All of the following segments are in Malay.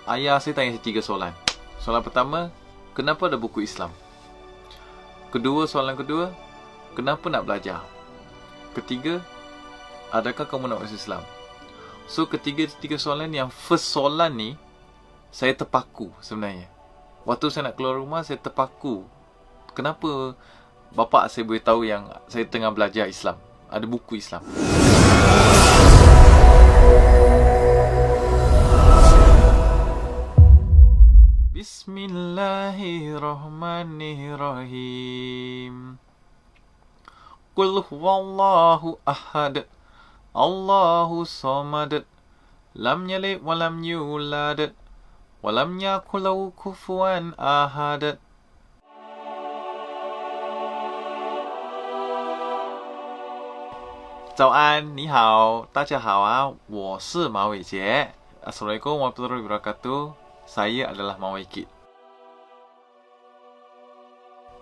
Ayah saya tanya 3 soalan. Soalan pertama, kenapa ada buku Islam? Soalan kedua, kenapa nak belajar? Ketiga, adakah kamu nak masuk Islam? So tiga soalan, yang first soalan ni saya terpaku sebenarnya. Waktu saya nak keluar rumah, saya terpaku. Kenapa bapak saya boleh tahu yang saya tengah belajar Islam, ada buku Islam? Bismillahirrahmanirrahim. Qul huwallahu ahad, Allahu samad, lam yalid wa lam yulad, wa lam yakul lahu kufuwan ahad. 早安，你好，大家好啊，我是马伟杰。Assalamualaikum warahmatullahi wabarakatuh. Saya adalah Mawai Kid.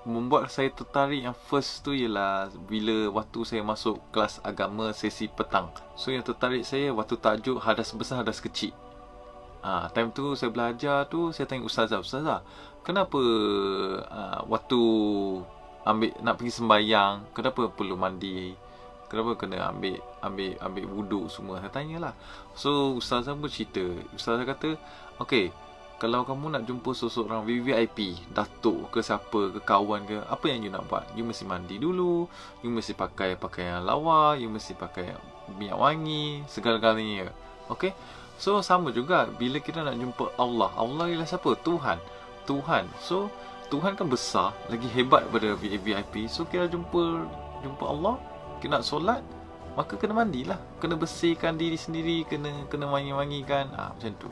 Membuat saya tertarik yang first tu ialah bila waktu saya masuk kelas agama sesi petang. So yang tertarik saya waktu tajuk hadas besar, hadas kecil. Time tu saya belajar tu, saya tanya ustazah, kenapa waktu nak pergi sembahyang, kenapa perlu mandi? Kenapa kena ambil wuduk semua? Saya tanyalah. So ustazah pun cerita. Ustazah kata, okey, kalau kamu nak jumpa seseorang VVIP, datuk ke siapa ke kawan ke, apa yang you nak buat? You mesti mandi dulu, you mesti pakai pakaian lawa, you mesti pakai minyak wangi, segala-galanya. Okey. So sama juga bila kita nak jumpa Allah. Allah ialah siapa? Tuhan. So Tuhan kan besar, lagi hebat daripada VIP. So kita jumpa Allah, kita nak solat, maka kena mandilah, kena bersihkan diri sendiri, kena wangi-wangikan, macam tu.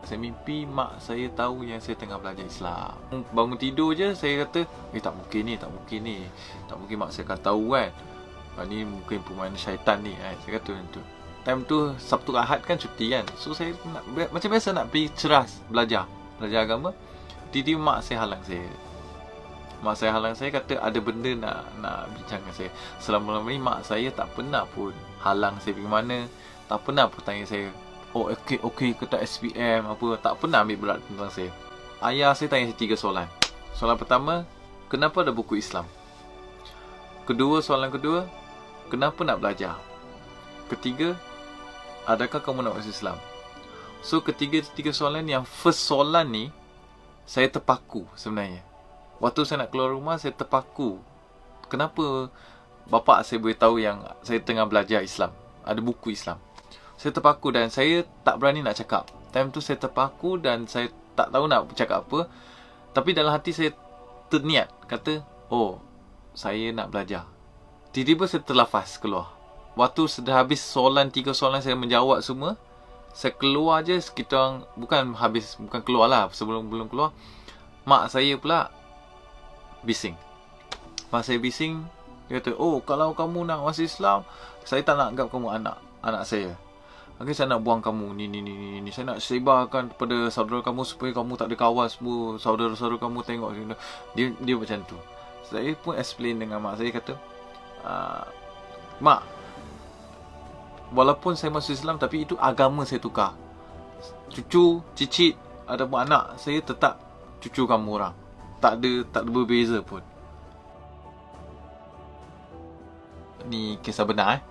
Saya mimpi mak saya tahu yang saya tengah belajar Islam. Bangun tidur je saya kata, tak mungkin ni. Tak mungkin mak saya akan tahu kan. Ni mungkin permainan syaitan ni. Saya kata macam tu. Time tu Sabtu Ahad kan cuti kan. So saya nak, macam biasa nak pergi ceras belajar agama. Tiba-tiba mak saya halang saya. Kata ada benda nak bincang dengan saya. Selama-lama ni mak saya tak pernah pun halang saya pergi mana. Tak pernah pun tanya saya, oh okey ke tak SPM apa, tak pernah ambil berat tentang saya. Ayah saya tanya 3 soalan. Soalan pertama, kenapa ada buku Islam? Soalan kedua, kenapa nak belajar? Ketiga, adakah kamu nak masuk Islam? So tiga soalan, yang first soalan ni saya terpaku sebenarnya. Waktu saya nak keluar rumah, saya terpaku. Kenapa bapak saya boleh tahu yang saya tengah belajar Islam, ada buku Islam? Saya terpaku dan saya tak berani nak cakap. Time tu saya terpaku dan saya tak tahu nak cakap apa. Tapi dalam hati saya terniat, kata, oh, saya nak belajar. Tiba-tiba saya terlafaz keluar. Waktu sudah habis 3 soalan saya menjawab semua, saya keluar je sekitar, bukan keluar lah, sebelum keluar, mak saya pula bising. Mak saya bising, dia kata, oh, kalau kamu nak masuk Islam, saya tak nak anggap kamu anak saya. Okay, saya nak buang kamu ni. Saya nak sebarkan kepada saudara kamu supaya kamu tak ada kawan semua, saudara-saudara kamu tengok. Dia macam tu. Saya pun explain dengan mak saya, kata, mak, walaupun saya masuk Islam, tapi itu agama saya tukar. Cucu, cicit, ada pun anak, saya tetap cucu kamu orang. Tak ada berbeza pun. Ni kisah benar.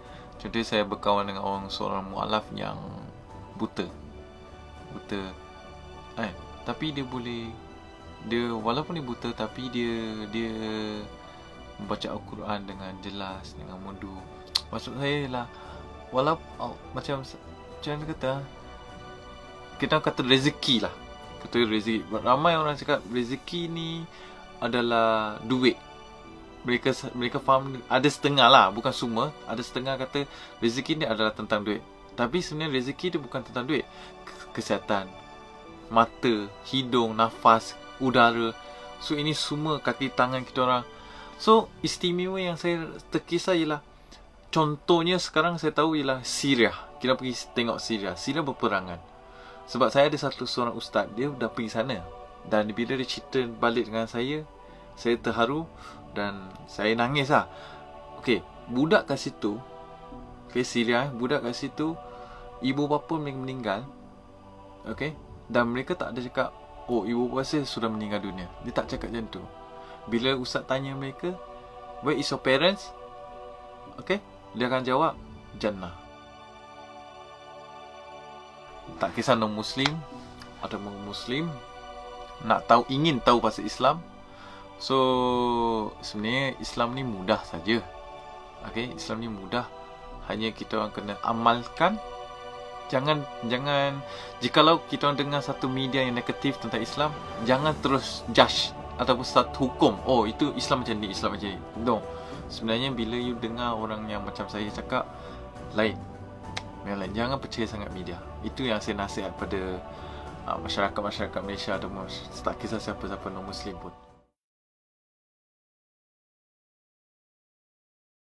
Contohnya saya berkawan dengan seorang mualaf yang buta. Tapi dia walaupun dia buta, tapi dia membaca Al-Quran dengan jelas, dengan merdu. Maksud saya ialah, walaupun macam mana kata, kita kata rezeki lah. Ramai orang cakap rezeki ni adalah duit. Mereka faham, ada setengah lah, bukan semua. Ada setengah kata rezeki ni adalah tentang duit. Tapi sebenarnya rezeki dia bukan tentang duit. Kesihatan, mata, hidung, nafas, udara. So ini semua kaki tangan kita orang. So istimewa yang saya terkisah ialah, contohnya sekarang saya tahu ialah Syria. Kita pergi tengok Syria berperangan. Sebab saya ada seorang ustaz, dia dah pergi sana. Dan bila dia cerita balik dengan saya terharu dan saya nangis lah. Okey, budak kat situ, Syria, budak kat situ, ibu bapa mereka meninggal, okay, dan mereka tak ada cakap, oh ibu bapa saya sudah meninggal dunia. Dia tak cakap macam tu. Bila ustaz tanya mereka, where is your parents? Okay, dia akan jawab, Jannah. Tak kisah non-Muslim ataupun Muslim, nak tahu, ingin tahu pasal Islam. So sebenarnya Islam ni mudah saja. Okay, Islam ni mudah. Hanya kita orang kena amalkan. Jangan jikalau kita orang dengar satu media yang negatif tentang Islam, jangan terus judge ataupun start hukum, oh itu Islam macam ni, Islam macam ni. No. Sebenarnya bila you dengar orang yang macam saya cakap, lain. Jangan percaya sangat media. Itu yang saya nasihat pada masyarakat Malaysia ataupun tak kisah siapa-siapa non-Muslim pun.